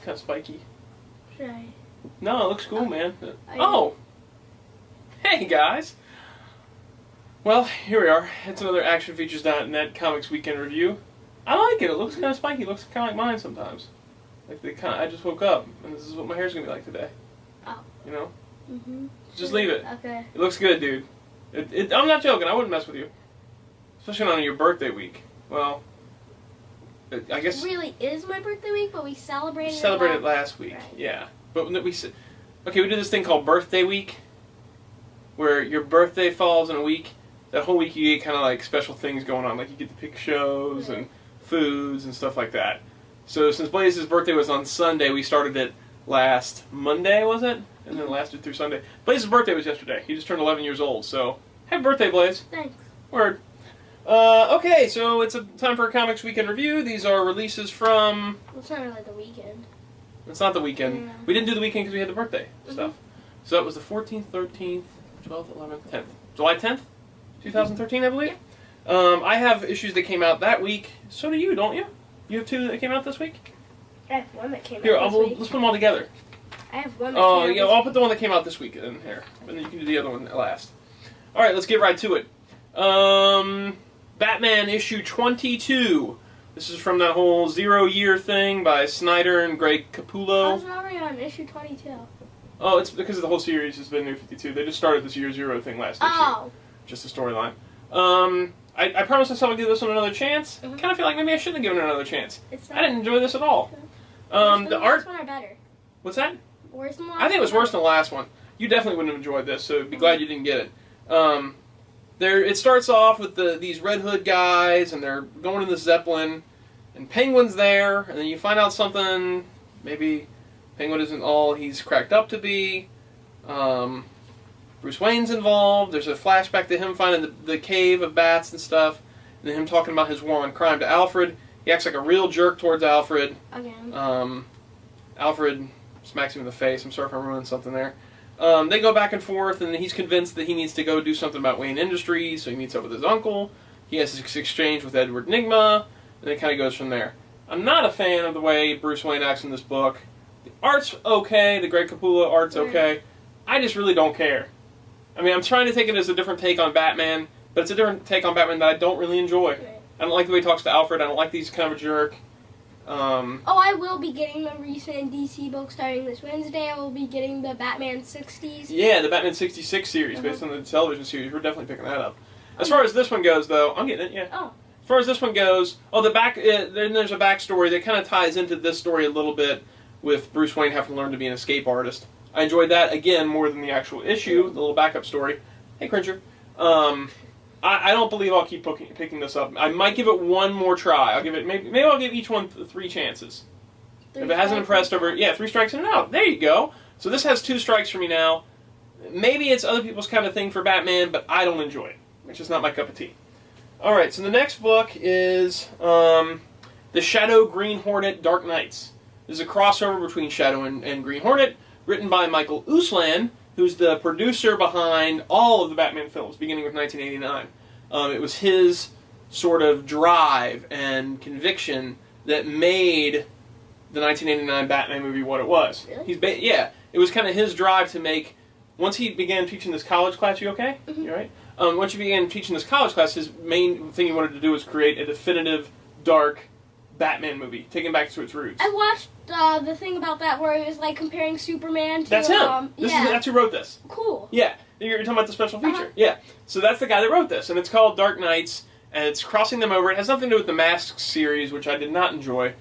It's kind of spiky. Should I? No, it looks cool, man. Oh! Hey, guys! Well, here we are. It's another ActionFeatures.net Comics Weekend review. I like it. It looks kind of spiky. It looks kind of like mine sometimes. Like I just woke up, and this is what my hair's going to be like today. Oh. You know? Mm-hmm. Just leave it. Okay. It looks good, dude. I'm not joking. I wouldn't mess with you. Especially not on your birthday week. Well, I guess... It really is my birthday week, but we celebrated it last week. Right. Yeah. But we do this thing called birthday week, where your birthday falls in a week. That whole week you get kind of like special things going on. Like you get to pick shows and foods and stuff like that. So since Blaze's birthday was on Sunday, we started it last Monday, was it? And then lasted through Sunday. Blaze's birthday was yesterday. He just turned 11 years old, so happy birthday, Blaze. Thanks. Word. Okay, so it's time for a Comics Weekend review. These are releases from... Well, it's not really the weekend. It's not the weekend. Yeah. We didn't do the weekend because we had the birthday stuff. So that was the 14th, 13th, 12th, 11th, 10th. July 10th, 2013, I believe. Yeah. I have issues that came out that week. So do you, don't you? You have two that came out this week? I have one that came out this week. Let's put them all together. I have one that came out yeah, I'll put the one that came out this week in here. And then you can do the other one last. Alright, let's get right to it. Batman issue 22. This is from that whole 0 year thing by Snyder and Greg Capullo. I was already on issue 22. Oh, it's because the whole series has been New 52. They just started this year 0 thing last issue. Just a storyline. I promised myself I'd give this one another chance. I kind of feel like maybe I shouldn't have given it another chance. I didn't enjoy this at all. The art... one are better. What's that? Worse than the last I think it was worse than the last one. You definitely wouldn't have enjoyed this, so be glad you didn't get it. It starts off with these Red Hood guys, and they're going in the Zeppelin, and Penguin's there, and then you find out something. Maybe Penguin isn't all he's cracked up to be. Bruce Wayne's involved. There's a flashback to him finding the cave of bats and stuff, and then him talking about his war on crime to Alfred. He acts like a real jerk towards Alfred. Again. Alfred smacks him in the face. I'm sorry if I'm ruining something there. They go back and forth, and he's convinced that he needs to go do something about Wayne Industries, so he meets up with his uncle. He has this exchange with Edward Nygma, and it kind of goes from there. I'm not a fan of the way Bruce Wayne acts in this book. The art's okay, the Greg Capullo art's okay. I just really don't care. I mean, I'm trying to take it as a different take on Batman, but it's a different take on Batman that I don't really enjoy. I don't like the way he talks to Alfred. I don't like that he's kind of a jerk. I will be getting the recent DC book starting this Wednesday. I will be getting the Batman 60s. Yeah, the Batman 66 series based on the television series. We're definitely picking that up. As far as this one goes, though, I'm getting it, yeah. Oh. As far as this one goes, then there's a backstory that kind of ties into this story a little bit with Bruce Wayne having to learn to be an escape artist. I enjoyed that, again, more than the actual issue, the little backup story. Hey, Cringer. I don't believe I'll keep picking this up. I might give it one more try. I'll give it maybe I'll give each one 3 chances. If it hasn't impressed 3 strikes and an out. There you go. So this has 2 strikes for me now. Maybe it's other people's kind of thing for Batman, but I don't enjoy it. It's just not my cup of tea. All right. So the next book is The Shadow Green Hornet Dark Knights. This is a crossover between Shadow and Green Hornet, written by Michael Uslan, who's the producer behind all of the Batman films, beginning with 1989. It was his sort of drive and conviction that made the 1989 Batman movie what it was. Really? It was kind of his drive to make... Once he began teaching this college class, you okay? Mm-hmm. You all right? Once he began teaching this college class, his main thing he wanted to do was create a definitive, dark Batman movie, taking back to its roots. I watched the thing about that where it was like comparing Superman to... That's him. That's who wrote this. Cool. Yeah. You're talking about the special feature. Yeah. So that's the guy that wrote this, and it's called Dark Knights, and it's crossing them over. It has nothing to do with the Masks series, which I did not enjoy.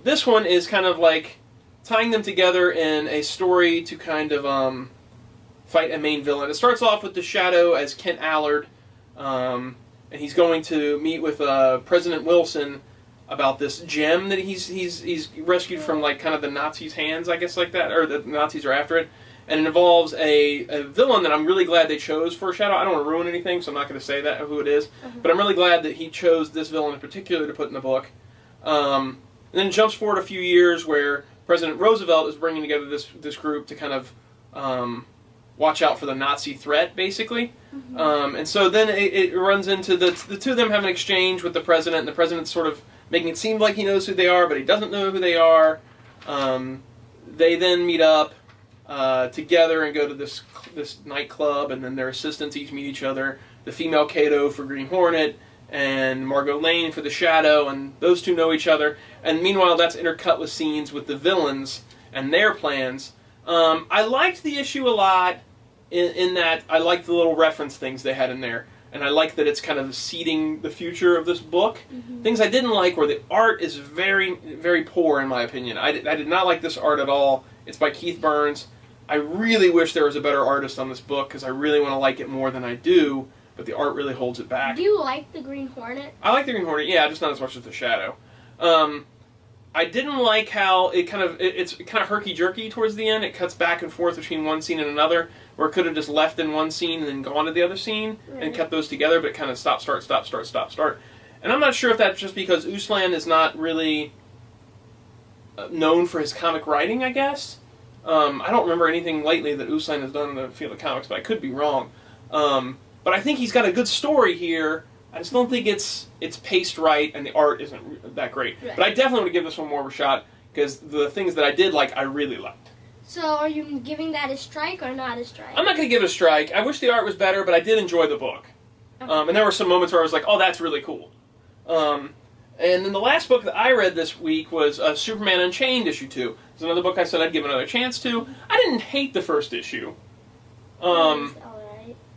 This one is kind of like tying them together in a story to kind of fight a main villain. It starts off with the Shadow as Kent Allard, and he's going to meet with President Wilson about this gem that he's rescued from like kind of the Nazis' hands, I guess, like that, or the Nazis are after it. And it involves a villain that I'm really glad they chose for Shadow. I don't want to ruin anything, so I'm not going to say who it is. But I'm really glad that he chose this villain in particular to put in the book. And then it jumps forward a few years where President Roosevelt is bringing together this group to kind of watch out for the Nazi threat, basically. And so then it runs into the two of them have an exchange with the president, and the president's sort of making it seem like he knows who they are, but he doesn't know who they are. They then meet up together and go to this nightclub, and then their assistants each meet each other. The female Kato for Green Hornet, and Margot Lane for the Shadow, and those two know each other. And meanwhile, that's intercut with scenes with the villains and their plans. I liked the issue a lot in that I liked the little reference things they had in there. And I like that it's kind of seeding the future of this book. Mm-hmm. Things I didn't like were the art is very, very poor in my opinion. I did not like this art at all. It's by Keith Burns. I really wish there was a better artist on this book because I really want to like it more than I do, but the art really holds it back. Do you like the Green Hornet? I like the Green Hornet, yeah, just not as much as the Shadow. I didn't like how it's kind of herky-jerky towards the end. It cuts back and forth between one scene and another, where it could have just left in one scene and then gone to the other scene and kept those together, but it kind of stop, start, stop, start, stop, start. And I'm not sure if that's just because Uslan is not really known for his comic writing, I guess. I don't remember anything lately that Uslan has done in the field of comics, but I could be wrong. But I think he's got a good story here. I just don't think it's paced right, and the art isn't that great. Right. But I definitely want to give this one more of a shot, because the things that I did like, I really liked. So are you giving that a strike or not a strike? I'm not going to give it a strike. I wish the art was better, but I did enjoy the book. Okay. And there were some moments where I was like, oh, that's really cool. And then the last book that I read this week was Superman Unchained, issue 2. It's another book I said I'd give another chance to. I didn't hate the first issue.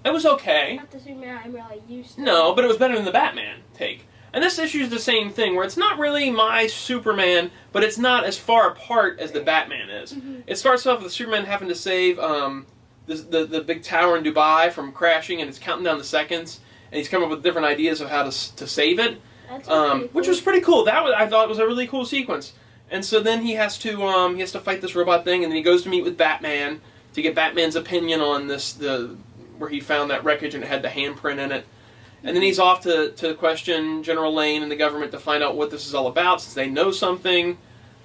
It was okay. Not the Superman I'm really used to. No, but it was better than the Batman take. And this issue is the same thing, where it's not really my Superman, but it's not as far apart as the Batman is. Mm-hmm. It starts off with Superman having to save the big tower in Dubai from crashing, and it's counting down the seconds, and he's coming up with different ideas of how to save it, which was pretty cool. I thought was a really cool sequence. And so then he has to fight this robot thing, and then he goes to meet with Batman to get Batman's opinion on where he found that wreckage and it had the handprint in it. And then he's off to question General Lane and the government to find out what this is all about, since they know something.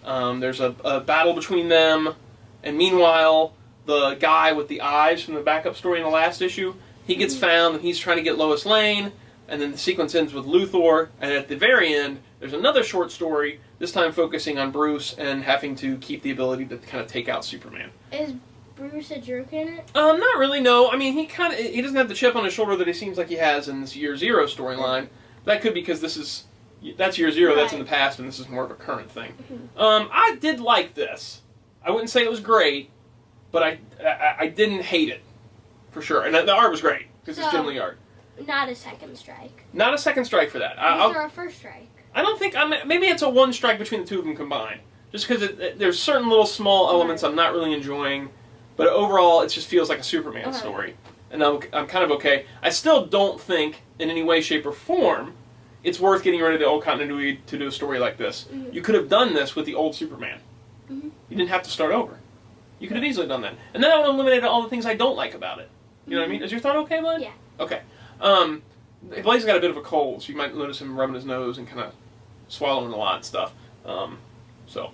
There's a battle between them. And meanwhile, the guy with the eyes from the backup story in the last issue, he gets found and he's trying to get Lois Lane. And then the sequence ends with Luthor. And at the very end, there's another short story, this time focusing on Bruce and having to keep the ability to kind of take out Superman. Is Bruce a jerk in it? Not really, no. I mean, he doesn't have the chip on his shoulder that he seems like he has in this Year Zero storyline. That could be because that's Year Zero, right. That's in the past, and this is more of a current thing. Mm-hmm. I did like this. I wouldn't say it was great, but I didn't hate it, for sure. And the art was great, because it's Jim Lee art. Not a second strike. Not a second strike for that. Is there a first strike? I don't think, maybe it's a one strike between the two of them combined. Just because there's certain little small elements I'm not really enjoying. But overall, it just feels like a Superman story. And I'm kind of okay. I still don't think, in any way, shape, or form, it's worth getting rid of the old continuity to do a story like this. Mm-hmm. You could have done this with the old Superman. Mm-hmm. You didn't have to start over. You could have easily done that. And then I would have eliminated all the things I don't like about it. You know what I mean? Is your thought okay, Bud? Yeah. Okay. Blade's got a bit of a cold, so you might notice him rubbing his nose and kind of swallowing a lot and stuff. So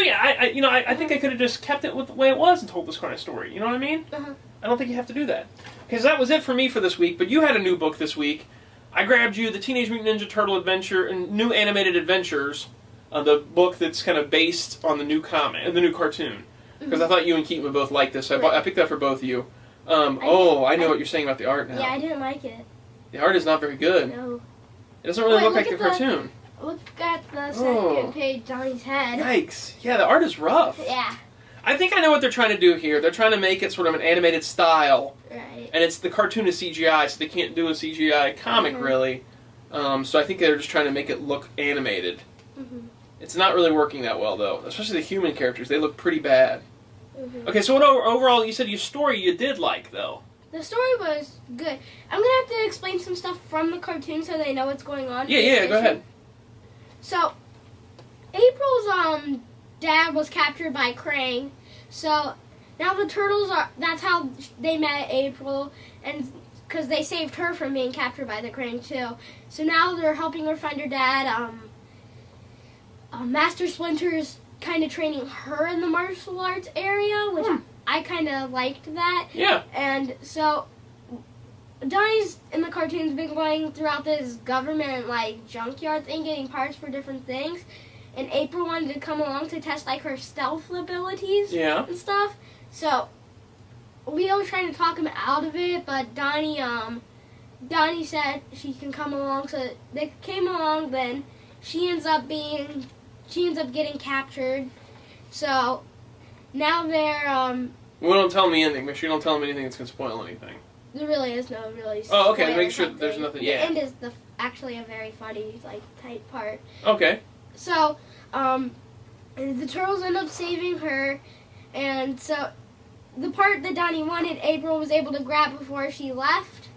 yeah, I think I could have just kept it with the way it was and told this kind of story. You know what I mean? Uh-huh. I don't think you have to do that. Because that was it for me for this week. But you had a new book this week. I grabbed you the Teenage Mutant Ninja Turtle Adventure and New Animated Adventures, the book that's kind of based on the new comic, the new cartoon. Because I thought you and Keaton would both like this, so I picked that for both of you. I know what you're saying about the art now. Yeah, I didn't like it. The art is not very good. No. It doesn't really look like the cartoon. Look at the second page, Johnny's head. Yikes. Yeah, the art is rough. Yeah. I think I know what they're trying to do here. They're trying to make it sort of an animated style. Right. And the cartoon is CGI, so they can't do a CGI comic, really. So I think they're just trying to make it look animated. Mm-hmm. It's not really working that well, though. Especially the human characters. They look pretty bad. Mm-hmm. Okay, so what overall, you said your story you did like, though. The story was good. I'm going to have to explain some stuff from the cartoon so they know what's going on. Yeah, go ahead. So, April's dad was captured by Krang. So, now the turtles that's how they met April, and because they saved her from being captured by the Krang too. So now they're helping her find her dad. Master Splinter's kind of training her in the martial arts area, which I kind of liked that. Yeah. And so Donnie's in the cartoon's been going throughout this government junkyard thing, getting parts for different things. and April wanted to come along to test like her stealth abilities Yeah. and stuff. So Leo was trying to talk him out of it, but Donnie said she can come along. So they came along. Then she ends up getting captured. So now they're Well, don't tell me anything. Make sure you don't tell them anything that's gonna spoil anything. there really is no really. Oh, okay. spoiler Make sure something. there's nothing. The Yeah. end is actually a very funny like tight part. Okay. So the turtles end up saving her, and so the part that Donnie wanted, April was able to grab before she left,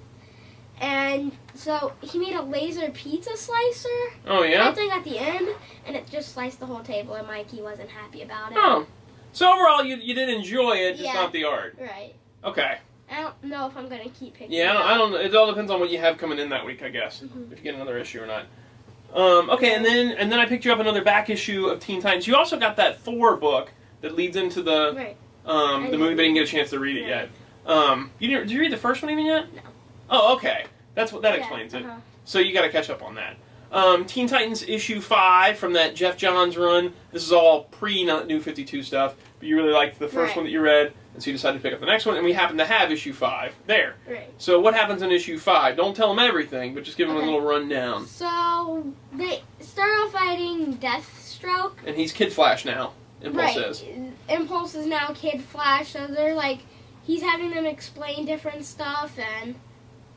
and so he made a laser pizza slicer. Oh yeah. That thing at the end, and it just sliced the whole table, and Mikey wasn't happy about it. Oh. So overall, you did enjoy it, just Yeah. not the art. Right. Okay. I don't know if I'm gonna keep picking. Yeah, it up. I don't know. It all depends on what you have coming in that week, I guess. Mhm. If you get another issue or not. Okay, and then I picked you up another back issue of Teen Titans. You also got that Thor book that leads into the Right. the movie, but I didn't get a chance to read it yet. Did you read the first one even yet? No. Oh, okay. That Yeah, explains it. uh-huh. So you got to catch up on that. Teen Titans issue 5 from that Jeff Johns run. This is all pre-New 52 stuff, but you really liked the first Right. one that you read, and so you decided to pick up the next one, and we happen to have issue 5 there. Right. So what happens in issue 5? Don't tell them everything, but just give them a Okay. little rundown. So they start off fighting Deathstroke. And he's Kid Flash now, Impulse says. Impulse is now Kid Flash, so they're like, he's having them explain different stuff, and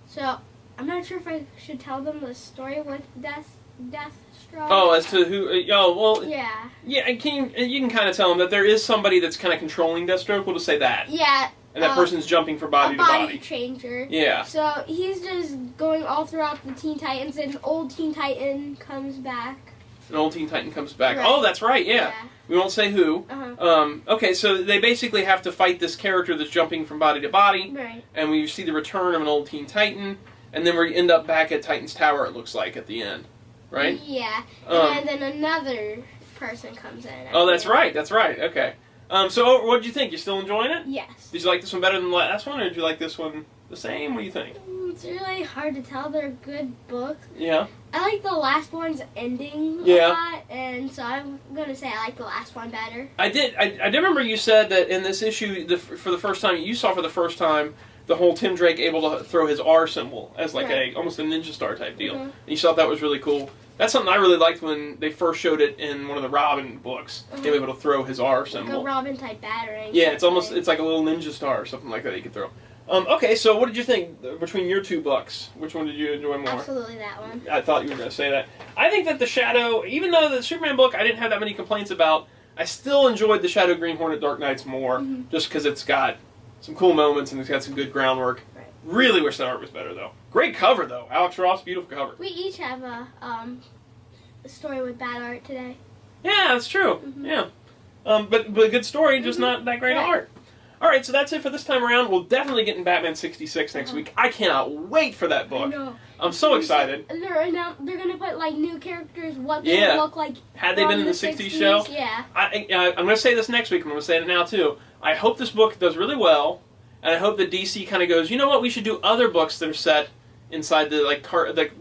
so I'm not sure if I should tell them the story with Deathstroke. Oh, as to who? Well, Yeah. yeah. You can kind of tell them that there is somebody that's kind of controlling Deathstroke. We'll just say that, Yeah. and that person's jumping from body a to body body. changer. Yeah. So he's just going all throughout the Teen Titans, and old Teen Titan comes back. An old Teen Titan comes back. Right. Oh, that's right. Yeah. We won't say who. Uh-huh. Okay, so they basically have to fight this character that's jumping from body to body, Right. and we see the return of an old Teen Titan, and then we end up back at Titan's Tower. It looks like at the end, right? Yeah. Um, And then another person comes in. Oh, that's right. That's right. Okay. So what did you think? You still enjoying it? Yes. Did you like this one better than the last one, or did you like this one the same? What do you think? It's really hard to tell. They're good books. Yeah. I like the last one's ending Yeah. a lot, and so I'm gonna say I like the last one better. I did remember you said that in this issue, for the first time, you saw for the first time the whole Tim Drake able to throw his R symbol as like Right. almost a ninja star type deal. Mhm. And you thought that was really cool. That's something I really liked when they first showed it in one of the Robin books. They were able to throw his R Like a symbol. Robin type battering. Yeah, type it's almost thing. it's like a little ninja star or something like that you could throw. Okay, so what did you think between your two books? Which one did you enjoy more? Absolutely that one. I thought you were going to say that. I think that the Shadow, even though the Superman book I didn't have that many complaints about, I still enjoyed the Shadow Green Hornet Dark Knights more, Mhm. just because it's got some cool moments and it's got some good groundwork. Right. Really wish that art was better, though. Great cover, though. Alex Ross, beautiful cover. We each have a story with bad art today. Yeah, that's true. Mhm. Yeah. But a good story, just not that great Right. art. All right, so that's it for this time around. We'll definitely get in Batman 66 next week. I cannot wait for that I book. know. I'm so excited. They're gonna put like new characters, what they Yeah. look like. Had they from been in the 60s show? Yeah. I'm going to say this next week. I'm going to say it now too. I hope this book does really well, and I hope that DC kind of goes, you know what? We should do other books that are set inside the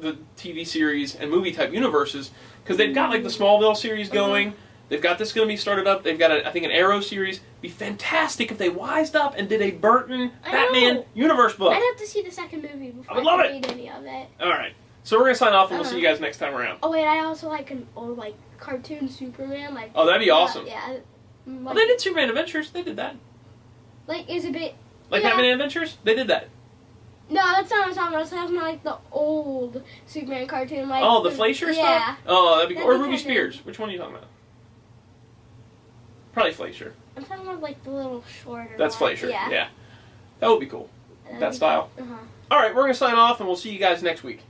the TV series and movie type universes, because they've got like the Smallville series going. They've got this going to be started up. They've got I think an Arrow series. Be fantastic if they wised up and did a Burton I Batman know. universe book. I'd have to see the second movie before I would love could it. read any of it. All right. So we're going to sign off, and we'll see you guys next time around. Oh wait, I also like an old like cartoon Superman. Like Oh, that'd be awesome. Yeah. Well, they did Superman Adventures. They did that. Like is a bit. Like yeah. Batman Adventures. They did that. No, that's not what I'm talking about. I was talking about like the old Superman cartoon. Like Oh, the Fleischer yeah. stuff? Oh, that'd be cool. Or That'd be Ruby kinda- Spears. Which one are you talking about? Probably Fleischer. I'm talking about like the little shorter. That's one. Fleischer. Yeah. That would be cool. That'd That be style. cool. Uh-huh. All right, we're going to sign off, and we'll see you guys next week.